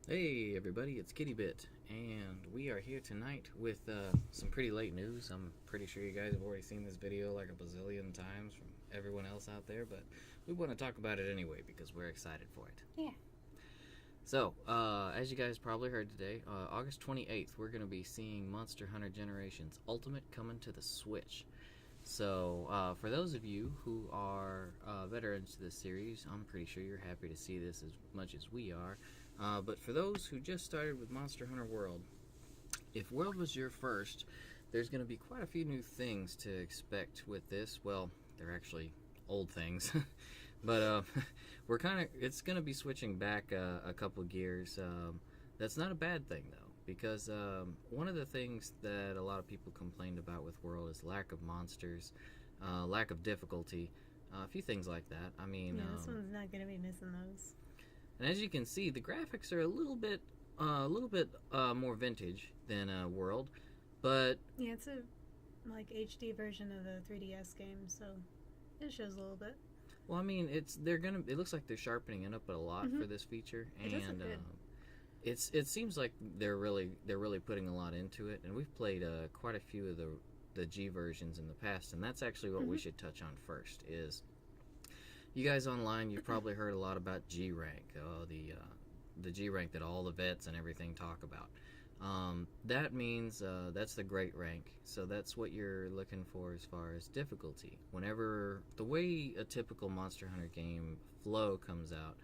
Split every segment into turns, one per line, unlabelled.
Hey everybody, it's KittyBit, and we are here tonight with some pretty late news. I'm pretty sure you guys have already seen this video like a bazillion times from everyone else out there, but we want to talk about it anyway because we're excited for it.
Yeah.
So, as you guys probably heard today, August 28th, we're going to be seeing Monster Hunter Generations Ultimate coming to the Switch. So, for those of you who are veterans to this series, I'm pretty sure you're happy to see this as much as we are. But for those who just started with Monster Hunter World, if World was your first, there's going to be quite a few new things to expect with this. Well, they're actually old things, but it's going to be switching back a couple gears. That's not a bad thing though, because one of the things that a lot of people complained about with World is lack of monsters, lack of difficulty, a few things like that. I mean,
Yeah, this one's not gonna be missing those.
and as you can see, the graphics are a little bit more vintage than World, but
Yeah, it's a HD version of the 3DS game, so it shows a little bit.
well, I mean, it looks like they're sharpening it up a lot for this feature,
It does look
and
good.
it seems like they're really putting a lot into it, and we've played quite a few of the G versions in the past, and that's actually what we should touch on first. Is you guys online, you've probably heard a lot about GRank, the GRank that all the vets and everything talk about. That means that's the great rank, so that's what you're looking for as far as difficulty. Whenever the way a typical Monster Hunter game flow comes out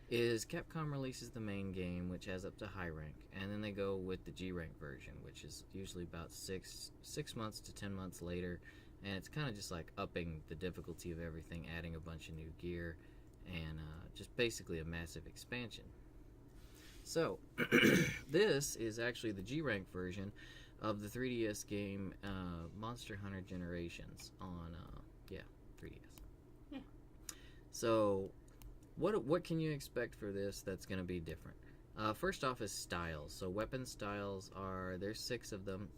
is Capcom releases the main game, which has up to high rank, and then they go with the GRank version, which is usually about 6 months to 10 months later, and it's kind of just like upping the difficulty of everything, adding a bunch of new gear, and just basically a massive expansion. So, this is actually the GRank version of the 3DS game Monster Hunter Generations on, 3DS.
Yeah.
So, what can you expect for this that's going to be different? First off is styles. So, weapon styles there's 6 of them,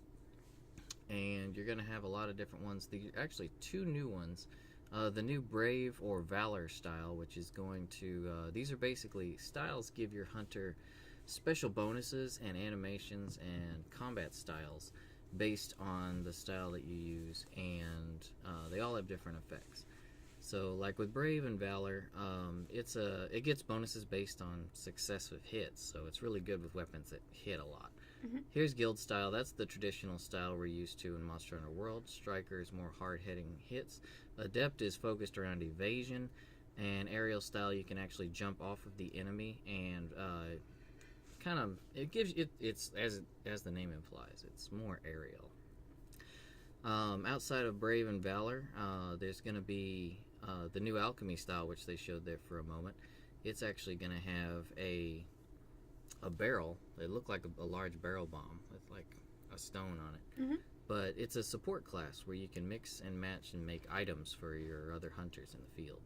and you're going to have a lot of different ones. Actually, 2 new ones. The new Brave or Valor style, which is going to, these are basically styles give your hunter special bonuses and animations and combat styles based on the style that you use, and they all have different effects. So, like with Brave and Valor, it gets bonuses based on successive hits, so it's really good with weapons that hit a lot. Here's Guild style. That's the traditional style we're used to in Monster Hunter World. Striker is more hard-hitting hits. Adept is focused around evasion, and aerial style you can actually jump off of the enemy and it gives it's as the name implies, it's more aerial. Outside of Brave and Valor, there's going to be the new Alchemy style, which they showed there for a moment. It's actually going to have a barrel. It looked like a large barrel bomb with like a stone on it. But it's a support class where you can mix and match and make items for your other hunters in the field.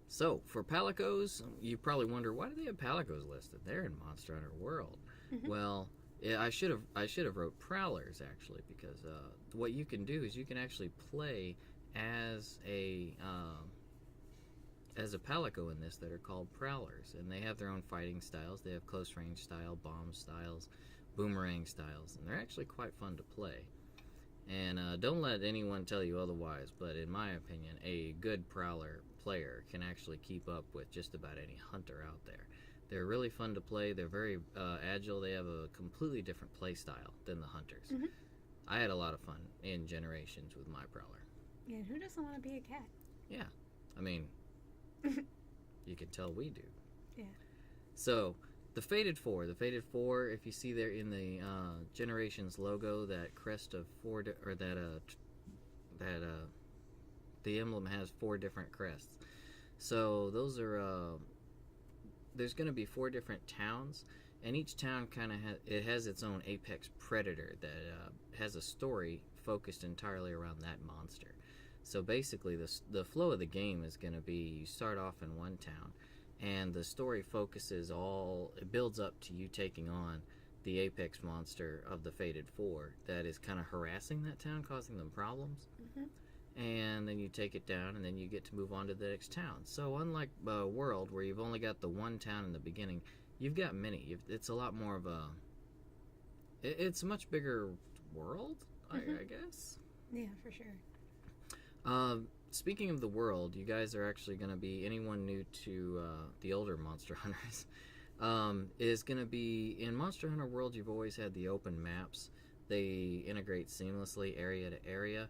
So, for palicos, you probably wonder, why do they have palicos listed? They're in Monster Hunter World. Well, yeah, I should have wrote prowlers actually, because what you can do is you can actually play as a palico in this that are called prowlers, and they have their own fighting styles. They have close range style, bomb styles, boomerang styles, and they're actually quite fun to play. And don't let anyone tell you otherwise, but in my opinion, a good prowler player can actually keep up with just about any hunter out there. They're really fun to play. They're very agile. They have a completely different play style than the hunters. I had a lot of fun in Generations with my prowler.
Yeah, who doesn't want to be a cat?
Yeah, I mean, you can tell we do.
Yeah.
So, the Fated Four. The Fated Four, if you see there in the Generations logo, that crest of the emblem has 4 different crests. So those are there's going to be 4 different towns, and each town kind of has its own apex predator that has a story focused entirely around that monster. So basically, the flow of the game is going to be, you start off in one town, and the story it builds up to you taking on the apex monster of the Fated Four that is kind of harassing that town, causing them problems. and then you take it down, and then you get to move on to the next town. So unlike World, where you've only got the one town in the beginning, you've got many. It's a lot more of a... It's a much bigger world, I guess.
Yeah, for sure.
Speaking of the world, you guys are actually going to be... Anyone new to the older Monster Hunters is going to be... In Monster Hunter World, you've always had the open maps. They integrate seamlessly area to area.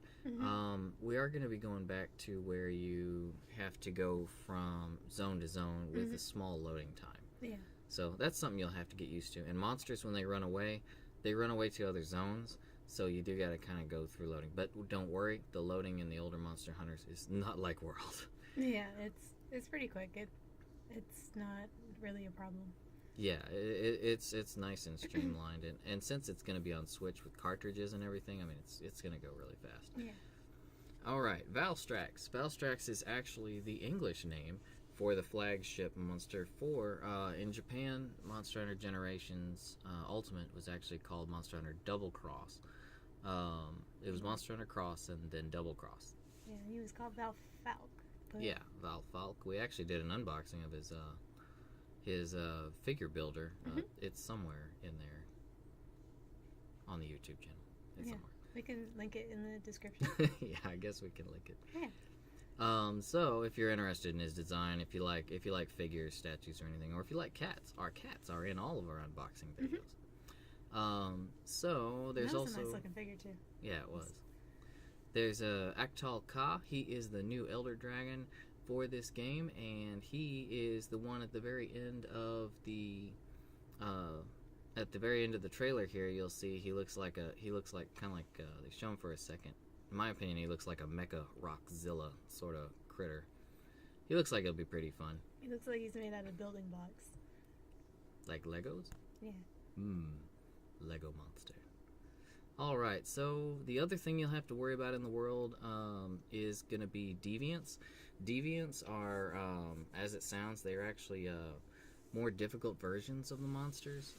We are going to be going back to where you have to go from zone to zone with a small loading time.
Yeah.
So that's something you'll have to get used to. And monsters, when they run away to other zones. So you do got to kind of go through loading. But don't worry, the loading in the older Monster Hunters is not like World.
Yeah, it's pretty quick. It's not really a problem.
Yeah, it's nice and streamlined, and since it's going to be on Switch with cartridges and everything, I mean, it's going to go really fast.
Yeah.
All right, Valstrax. Valstrax is actually the English name for the flagship monster for, in Japan, Monster Hunter Generations Ultimate was actually called Monster Hunter Double Cross. It was Monster Hunter Cross and then Double Cross.
Yeah, he was called valphalk.
Yeah, valphalk. We actually did an unboxing of his figure builder. It's somewhere in there on the YouTube channel. It's somewhere.
We can link it in the description.
Yeah, I guess we can link it.
Yeah.
So if you're interested in his design, if you like figures, statues, or anything, or if you like cats, our cats are in all of our unboxing videos. So there's also
a nice looking figure too.
Yeah, it was. There's Aktal Ka. He is the new Elder Dragon for this game, and he is the one at the very end of the trailer here. You'll see he looks like they show him for a second. In my opinion, he looks like a mecha rockzilla sort of critter. He looks like it'll be pretty fun.
He looks like he's made out of building blocks.
Like Legos?
Yeah.
Lego monster. Alright, so the other thing you'll have to worry about in the world is going to be deviants. Deviants are, as it sounds, they're actually more difficult versions of the monsters.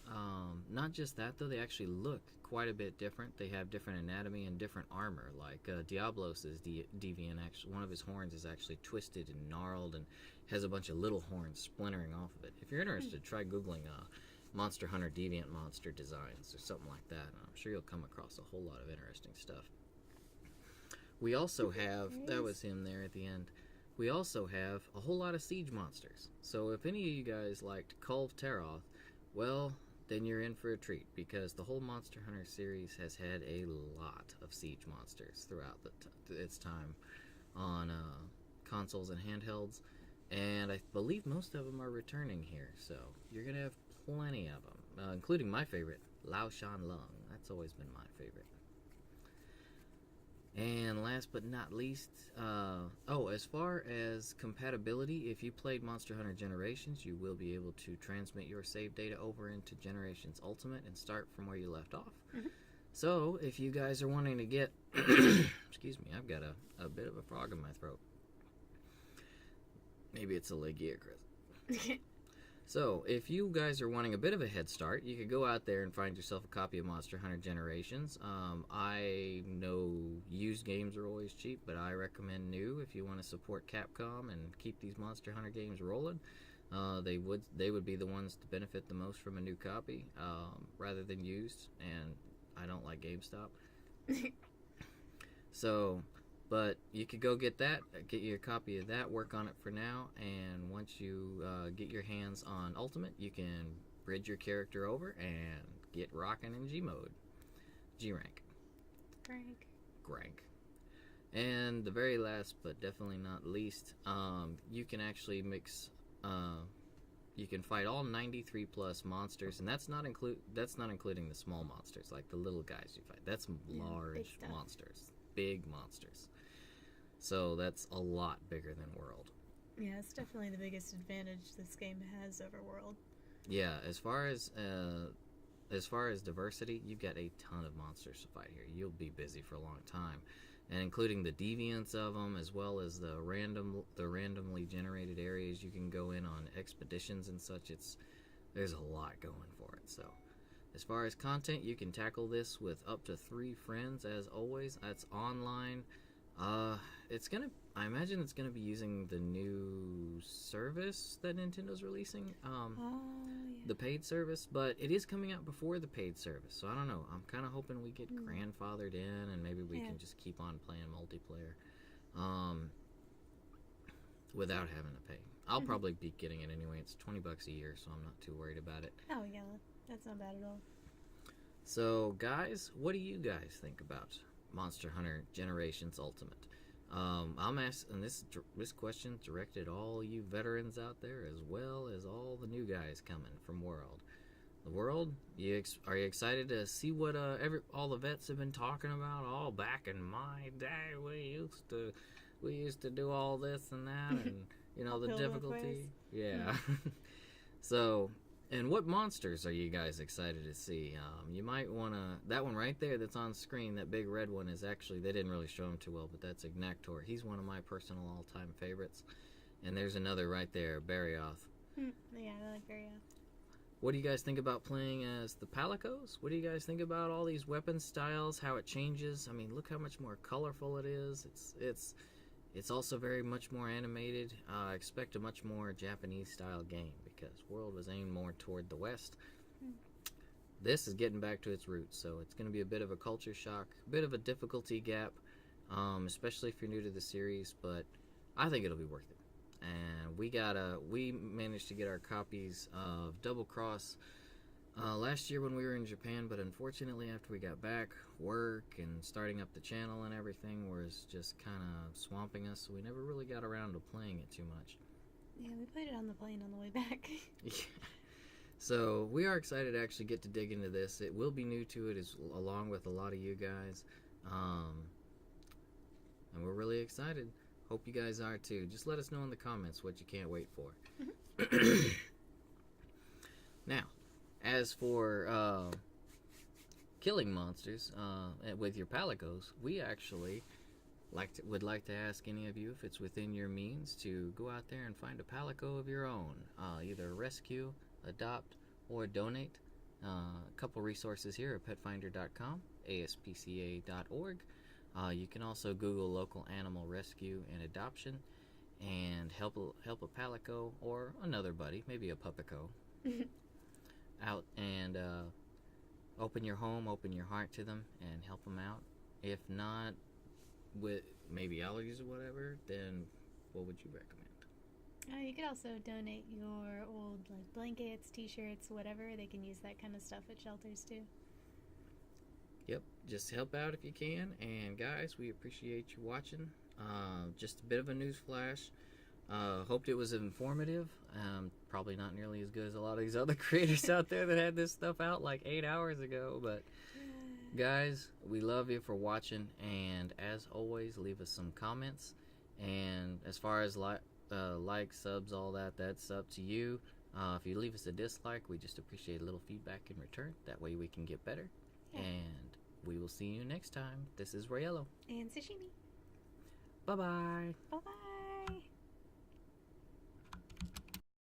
Not just that, though, they actually look quite a bit different. They have different anatomy and different armor. Like Diablos is deviant. Actually, one of his horns is actually twisted and gnarled and has a bunch of little horns splintering off of it. If you're interested, try Googling Monster Hunter Deviant Monster Designs or something like that. I'm sure you'll come across a whole lot of interesting stuff. We also have, that was him there at the end, we also have a whole lot of siege monsters. So if any of you guys liked Kulve Taroth, well, then you're in for a treat, because the whole Monster Hunter series has had a lot of siege monsters throughout its time on consoles and handhelds, and I believe most of them are returning here, so you're going to have plenty of them, including my favorite, Lao Shan Lung. That's always been my favorite. And last but not least, as far as compatibility, if you played Monster Hunter Generations, you will be able to transmit your save data over into Generations Ultimate and start from where you left off. So, if you guys are wanting to get... excuse me, I've got a bit of a frog in my throat. Maybe it's a Legia, Chris. So, if you guys are wanting a bit of a head start, you could go out there and find yourself a copy of Monster Hunter Generations. I know used games are always cheap, but I recommend new if you want to support Capcom and keep these Monster Hunter games rolling. They would be the ones to benefit the most from a new copy, rather than used, and I don't like GameStop. So... But you could go get your copy of that, work on it for now, and once you get your hands on Ultimate, you can bridge your character over and get rocking in G mode. GRank. GRank. And the very last, but definitely not least, you can actually mix, you can fight all 93 plus monsters, and that's not including the small monsters, like the little guys you fight. That's large monsters. Big monsters. So that's a lot bigger than World.
Yeah, it's definitely the biggest advantage this game has over World.
Yeah, as far as diversity, you've got a ton of monsters to fight here. You'll be busy for a long time, and including the deviants of them, as well as the randomly generated areas you can go in on expeditions and such. There's a lot going for it. So, as far as content, you can tackle this with up to 3 friends. As always, that's online. It's gonna. I imagine it's gonna be using the new service that Nintendo's releasing.
Oh, yeah.
The paid service, but it is coming out before the paid service, so I don't know. I'm kind of hoping we get grandfathered in, and maybe we can just keep on playing multiplayer, without having to pay. I'll probably be getting it anyway. It's $20 a year, so I'm not too worried about it.
Oh yeah, that's not bad at all.
So, guys, what do you guys think about Monster Hunter Generations Ultimate? I'm asking, and this question directed at all you veterans out there, as well as all the new guys coming from World. The World, are you excited to see what all the vets have been talking about? All back in my day, we used to do all this and that, and the difficulty. Yeah. So. And what monsters are you guys excited to see? You might want to... That one right there that's on screen, that big red one, is actually... They didn't really show him too well, but that's Ignactor. He's one of my personal all-time favorites. And there's another right there, Barioth.
Yeah, I like Barioth.
What do you guys think about playing as the Palicos? What do you guys think about all these weapon styles, how it changes? I mean, look how much more colorful it is. It's also very much more animated. I expect a much more Japanese-style game because World was aimed more toward the West. This is getting back to its roots, so it's going to be a bit of a culture shock, a bit of a difficulty gap, especially if you're new to the series, but I think it'll be worth it. And we managed to get our copies of Double Cross last year when we were in Japan, but unfortunately after we got back, work and starting up the channel and everything was just kind of swamping us, so we never really got around to playing it too much.
Yeah, we played it on the plane on the way back.
Yeah. So we are excited to actually get to dig into this. It will be new to it, along with a lot of you guys, and we're really excited. Hope you guys are too. Just let us know in the comments what you can't wait for. Now, as for killing monsters with your palicos, we actually would like to ask any of you if it's within your means to go out there and find a palico of your own. Either rescue, adopt, or donate. A couple resources here at petfinder.com, aspca.org. You can also Google local animal rescue and adoption and help a palico or another buddy, maybe a pupico, out and open your home, open your heart to them, and help them out. If not, with maybe allergies or whatever, then what would you recommend?
You could also donate your old blankets, t-shirts, whatever. They can use that kind of stuff at shelters too.
Yep, just help out if you can. And guys, we appreciate you watching. Just a bit of a news flash. Hoped it was informative. Probably not nearly as good as a lot of these other creators out there that had this stuff out like 8 hours ago. But guys, we love you for watching. And as always, leave us some comments. And as far as likes, subs, all that, that's up to you. If you leave us a dislike, we just appreciate a little feedback in return. That way we can get better. Yeah. And we will see you next time. This is Royello.
And Sashimi.
Bye-bye.
Bye-bye.